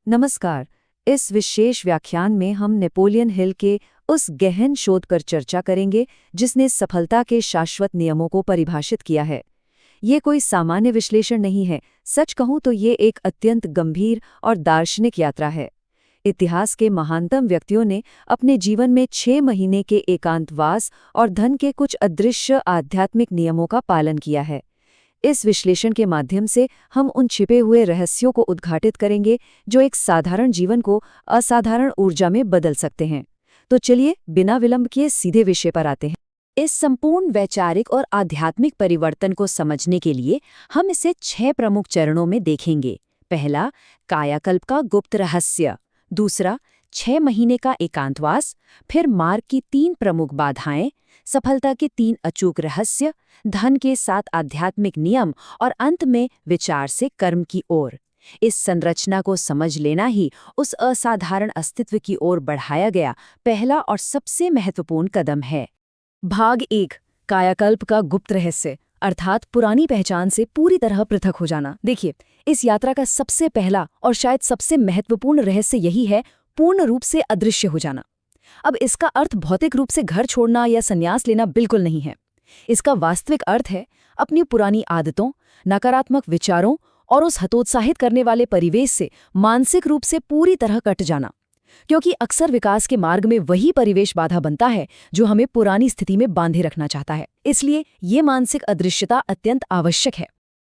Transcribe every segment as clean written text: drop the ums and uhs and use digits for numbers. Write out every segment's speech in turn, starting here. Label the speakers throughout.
Speaker 1: नमस्कार। इस विशेष व्याख्यान में हम नेपोलियन हिल के उस गहन शोध पर चर्चा करेंगे जिसने सफलता के शाश्वत नियमों को परिभाषित किया है। ये कोई सामान्य विश्लेषण नहीं है, सच कहूं तो ये एक अत्यंत गंभीर और दार्शनिक यात्रा है। इतिहास के महानतम व्यक्तियों ने अपने जीवन में 6 महीने के एकांतवास और धन के कुछ अदृश्य आध्यात्मिक नियमों का पालन किया है। इस विश्लेषण के माध्यम से हम उन छिपे हुए रहस्यों को उद्घाटित करेंगे जो एक साधारण जीवन को असाधारण ऊर्जा में बदल सकते हैं। तो चलिए बिना विलंब किए सीधे विषय पर आते हैं। इस संपूर्ण वैचारिक और आध्यात्मिक परिवर्तन को समझने के लिए हम इसे 6 प्रमुख चरणों में देखेंगे। पहला, कायाकल्प का गुप्त रहस्य। दूसरा, 6 महीने का एकांतवास। फिर मार्ग की 3 प्रमुख बाधाएं, सफलता के 3 अचूक रहस्य, धन के 7 आध्यात्मिक नियम और अंत में विचार से कर्म की ओर। इस संरचना को समझ लेना ही उस असाधारण अस्तित्व की ओर बढ़ाया गया पहला और सबसे महत्वपूर्ण कदम है।
Speaker 2: भाग 1, कायाकल्प का गुप्त रहस्य, अर्थात पुरानी पहचान से पूरी तरह पृथक हो जाना। देखिए, इस यात्रा का सबसे पहला और शायद सबसे महत्वपूर्ण रहस्य यही है, पूर्ण रूप से अदृश्य हो जाना। अब इसका अर्थ भौतिक रूप से घर छोड़ना या संन्यास लेना बिल्कुल नहीं है। इसका वास्तविक अर्थ है अपनी पुरानी आदतों, नकारात्मक विचारों और उस हतोत्साहित करने वाले परिवेश से मानसिक रूप से पूरी तरह कट जाना। क्योंकि अक्सर विकास के मार्ग में वही परिवेश बाधा बनता है जो हमें पुरानी स्थिति में बांधे रखना चाहता है। इसलिए ये मानसिक अदृश्यता अत्यंत आवश्यक है।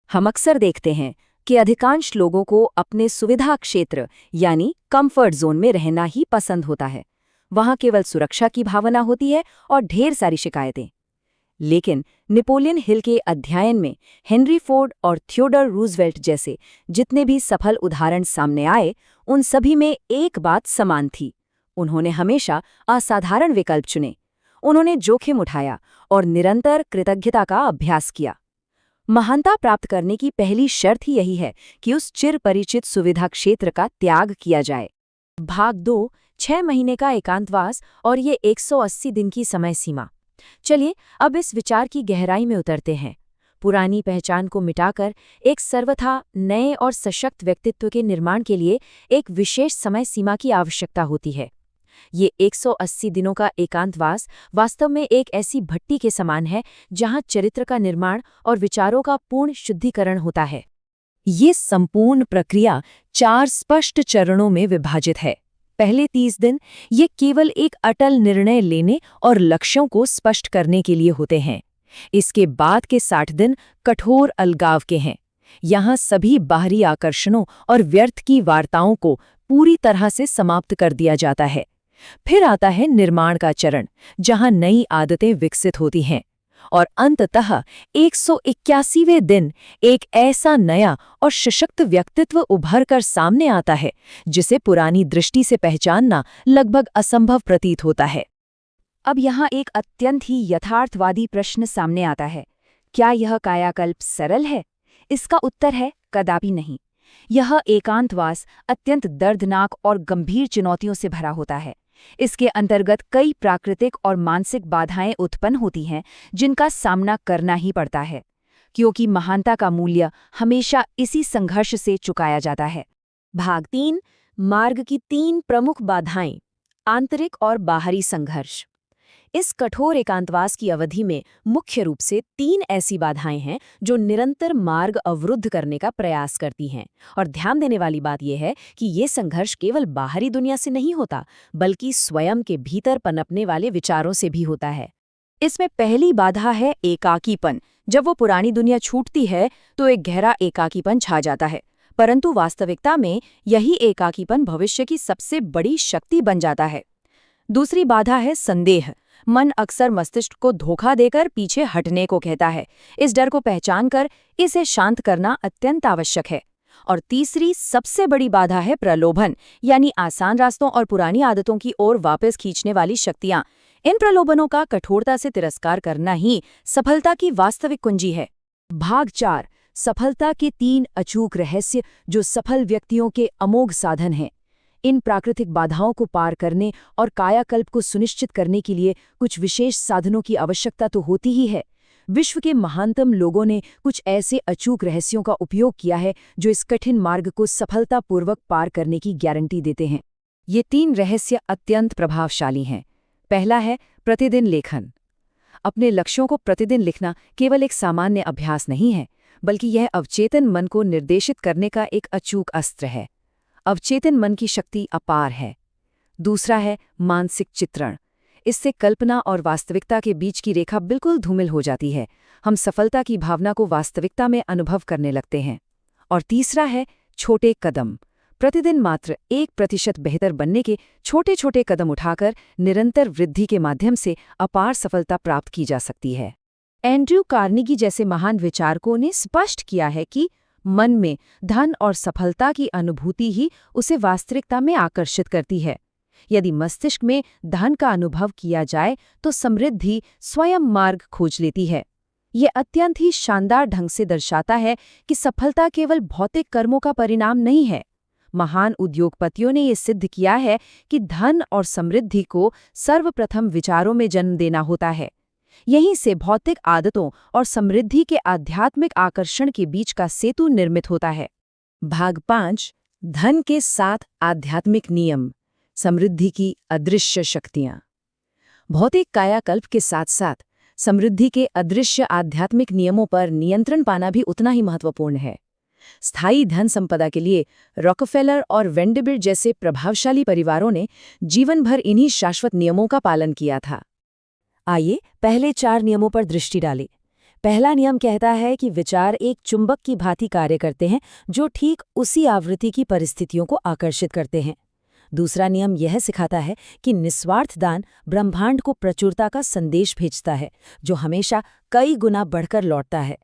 Speaker 1: हम अक्सर देखते हैं कि अधिकांश लोगों को अपने सुविधा क्षेत्र यानी कंफर्ट जोन में रहना ही पसंद होता है। वहां केवल सुरक्षा की भावना होती है और ढेर सारी शिकायतें। लेकिन नेपोलियन हिल के अध्ययन में हेनरी फोर्ड और थियोडोर रूजवेल्ट जैसे जितने भी सफल उदाहरण सामने आए, उन सभी में एक बात समान थी। उन्होंने हमेशा असाधारण विकल्प चुने। उन्होंने जोखिम उठाया और निरंतर कृतज्ञता का अभ्यास किया। महानता प्राप्त करने की पहली शर्त ही यही है कि उस चिर परिचित सुविधा क्षेत्र का त्याग किया जाए। भाग 2, 6 महीने का एकांतवास और ये 180 दिन की समय सीमा। चलिए अब इस विचार की गहराई में उतरते हैं। पुरानी पहचान को मिटाकर एक सर्वथा नए और सशक्त व्यक्तित्व के निर्माण के लिए एक विशेष समय सीमा की आवश्यकता होती है। ये 180 दिनों का एकांतवास वास्तव में एक ऐसी भट्टी के समान है जहां चरित्र का निर्माण और विचारों का पूर्ण शुद्धिकरण होता है। ये संपूर्ण प्रक्रिया 4 स्पष्ट चरणों में विभाजित है। पहले 30 दिन ये केवल एक अटल निर्णय लेने और लक्ष्यों को स्पष्ट करने के लिए होते हैं। इसके बाद के 60 दिन कठोर अलगाव के हैं। यहाँ सभी बाहरी आकर्षणों और व्यर्थ की वार्ताओं को पूरी तरह से समाप्त कर दिया जाता है। फिर आता है निर्माण का चरण, जहाँ नई आदतें विकसित होती हैं। और अंततः 181वें दिन एक ऐसा नया और सशक्त व्यक्तित्व उभर कर सामने आता है जिसे पुरानी दृष्टि से पहचानना लगभग असंभव प्रतीत होता है। अब यहाँ एक अत्यंत ही यथार्थवादी प्रश्न सामने आता है, क्या यह कायाकल्प सरल है? इसका उत्तर है कदापि नहीं। यह एकांतवास अत्यंत दर्दनाक और गंभीर चुनौतियों से भरा होता है। इसके अंतर्गत कई प्राकृतिक और मानसिक बाधाएं उत्पन्न होती हैं जिनका सामना करना ही पड़ता है, क्योंकि महानता का मूल्य हमेशा इसी संघर्ष से चुकाया जाता है। भाग 3, मार्ग की 3 प्रमुख बाधाएं, आंतरिक और बाहरी संघर्ष। इस कठोर एकांतवास की अवधि में मुख्य रूप से 3 ऐसी बाधाएं हैं जो निरंतर मार्ग अवरुद्ध करने का प्रयास करती हैं। और ध्यान देने वाली बात यह है कि ये संघर्ष केवल बाहरी दुनिया से नहीं होता, बल्कि स्वयं के भीतर पनपने वाले विचारों से भी होता है। इसमें पहली बाधा है एकाकीपन। जब वो पुरानी दुनिया छूटती है तो एक गहरा एकाकीपन छा जाता है, परंतु वास्तविकता में यही एकाकीपन भविष्य की सबसे बड़ी शक्ति बन जाता है। दूसरी बाधा है संदेह। मन अक्सर मस्तिष्क को धोखा देकर पीछे हटने को कहता है। इस डर को पहचानकर इसे शांत करना अत्यंत आवश्यक है। और तीसरी सबसे बड़ी बाधा है प्रलोभन, यानी आसान रास्तों और पुरानी आदतों की ओर वापस खींचने वाली शक्तियां। इन प्रलोभनों का कठोरता से तिरस्कार करना ही सफलता की वास्तविक कुंजी है। भाग 4, सफलता के 3 अचूक रहस्य जो सफल व्यक्तियों के अमोघ साधन हैं। इन प्राकृतिक बाधाओं को पार करने और कायाकल्प को सुनिश्चित करने के लिए कुछ विशेष साधनों की आवश्यकता तो होती ही है। विश्व के महानतम लोगों ने कुछ ऐसे अचूक रहस्यों का उपयोग किया है जो इस कठिन मार्ग को सफलतापूर्वक पार करने की गारंटी देते हैं। ये 3 रहस्य अत्यंत प्रभावशाली हैं। पहला है प्रतिदिन लेखन। अपने लक्ष्यों को प्रतिदिन लिखना केवल एक सामान्य अभ्यास नहीं है, बल्कि यह अवचेतन मन को निर्देशित करने का एक अचूक अस्त्र है। अवचेतन मन की शक्ति अपार है। दूसरा है मानसिक चित्रण। इससे कल्पना और वास्तविकता के बीच की रेखा बिल्कुल धूमिल हो जाती है। हम सफलता की भावना को वास्तविकता में अनुभव करने लगते हैं। और तीसरा है छोटे कदम। प्रतिदिन मात्र 1% बेहतर बनने के छोटे छोटे कदम उठाकर निरंतर वृद्धि के माध्यम से अपार सफलता प्राप्त की जा सकती है।
Speaker 2: एंड्रयू कार्नेगी जैसे महान विचारकों ने स्पष्ट किया है कि मन में धन और सफलता की अनुभूति ही उसे वास्तविकता में आकर्षित करती है। यदि मस्तिष्क में धन का अनुभव किया जाए तो समृद्धि स्वयं मार्ग खोज लेती है। ये अत्यंत ही शानदार ढंग से दर्शाता है कि सफलता केवल भौतिक कर्मों का परिणाम नहीं है। महान उद्योगपतियों ने ये सिद्ध किया है कि धन और समृद्धि को सर्वप्रथम विचारों में जन्म देना होता है। यहीं से भौतिक आदतों और समृद्धि के आध्यात्मिक आकर्षण के बीच का सेतु निर्मित होता है।
Speaker 1: भाग 5 धन के 7 आध्यात्मिक नियम, समृद्धि की अदृश्य शक्तियां। भौतिक कायाकल्प के साथ साथ समृद्धि के अदृश्य आध्यात्मिक नियमों पर नियंत्रण पाना भी उतना ही महत्वपूर्ण है। स्थायी धन संपदा के लिए रॉकफेलर और वेंडरबिल्ट जैसे प्रभावशाली परिवारों ने जीवन भर इन्हीं शाश्वत नियमों का पालन किया था।
Speaker 2: आइए पहले 4 नियमों पर दृष्टि डालें। पहला नियम कहता है कि विचार एक चुंबक की भांति कार्य करते हैं जो ठीक उसी आवृत्ति की परिस्थितियों को आकर्षित करते हैं। दूसरा नियम यह सिखाता है कि निस्वार्थ दान ब्रह्मांड को प्रचुरता का संदेश भेजता है, जो हमेशा कई गुना बढ़कर लौटता है।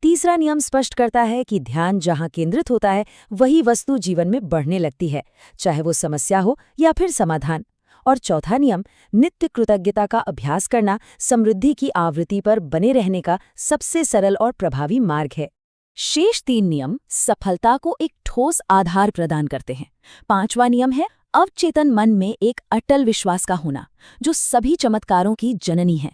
Speaker 2: तीसरा नियम स्पष्ट करता है कि ध्यान जहां केंद्रित होता है वही वस्तु जीवन में बढ़ने लगती है, चाहे वो समस्या हो या फिर समाधान। और चौथा नियम नित्य कृतज्ञता का अभ्यास करना समृद्धि की आवृत्ति पर बने रहने का सबसे सरल और प्रभावी मार्ग है। शेष 3 नियम सफलता को एक ठोस आधार प्रदान करते हैं। 5वां नियम है अवचेतन मन में एक अटल विश्वास का होना, जो सभी चमत्कारों की जननी है।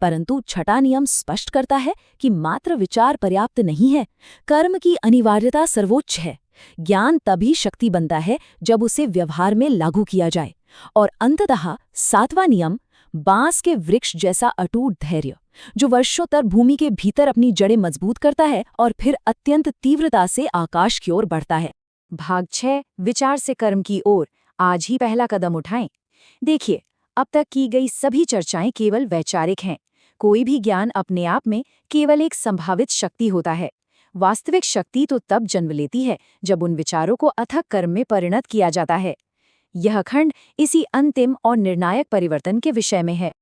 Speaker 2: परंतु 6वां नियम स्पष्ट करता है कि मात्र विचार पर्याप्त नहीं है, कर्म की अनिवार्यता सर्वोच्च है। ज्ञान तभी शक्ति बनता है जब उसे व्यवहार में लागू किया जाए। और अंततः 7वां नियम बांस के वृक्ष जैसा अटूट धैर्य, जो वर्षों तक भूमि के भीतर अपनी जड़ें मजबूत करता है और फिर अत्यंत तीव्रता से आकाश की ओर बढ़ता है।
Speaker 1: भाग 6 विचार से कर्म की ओर, आज ही पहला कदम उठाएं। देखिए, अब तक की गई सभी चर्चाएं केवल वैचारिक हैं। कोई भी ज्ञान अपने आप में केवल एक संभावित शक्ति होता है। वास्तविक शक्ति तो तब जन्म लेती है जब उन विचारों को अथक कर्म में परिणत किया जाता है। यह खंड इसी अंतिम और निर्णायक परिवर्तन के विषय में है।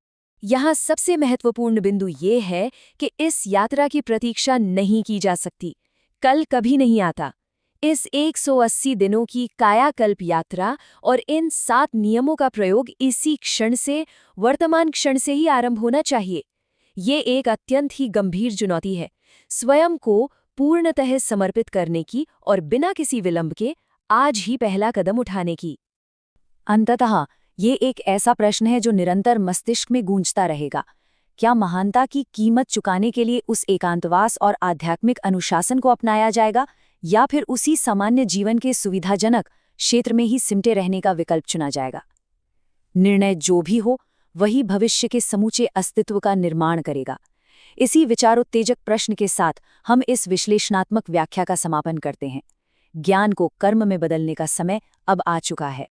Speaker 1: यहाँ सबसे महत्वपूर्ण बिंदु ये है कि इस यात्रा की प्रतीक्षा नहीं की जा सकती। कल कभी नहीं आता। इस 180 दिनों की कायाकल्प यात्रा और इन 7 नियमों का प्रयोग इसी क्षण से, वर्तमान क्षण से ही आरंभ होना चाहिए। ये एक अत्यंत ही गंभीर चुनौती है, स्वयं को पूर्णतः समर्पित करने की और बिना किसी विलंब के आज ही पहला कदम उठाने की। अंततः ये एक ऐसा प्रश्न है जो निरंतर मस्तिष्क में गूंजता रहेगा। क्या महानता की कीमत चुकाने के लिए उस एकांतवास और आध्यात्मिक अनुशासन को अपनाया जाएगा, या फिर उसी सामान्य जीवन के सुविधाजनक क्षेत्र में ही सिमटे रहने का विकल्प चुना जाएगा? निर्णय जो भी हो, वही भविष्य के समूचे अस्तित्व का निर्माण करेगा। इसी विचारोत्तेजक प्रश्न के साथ हम इस विश्लेषणात्मक व्याख्या का समापन करते हैं। ज्ञान को कर्म में बदलने का समय अब आ चुका है।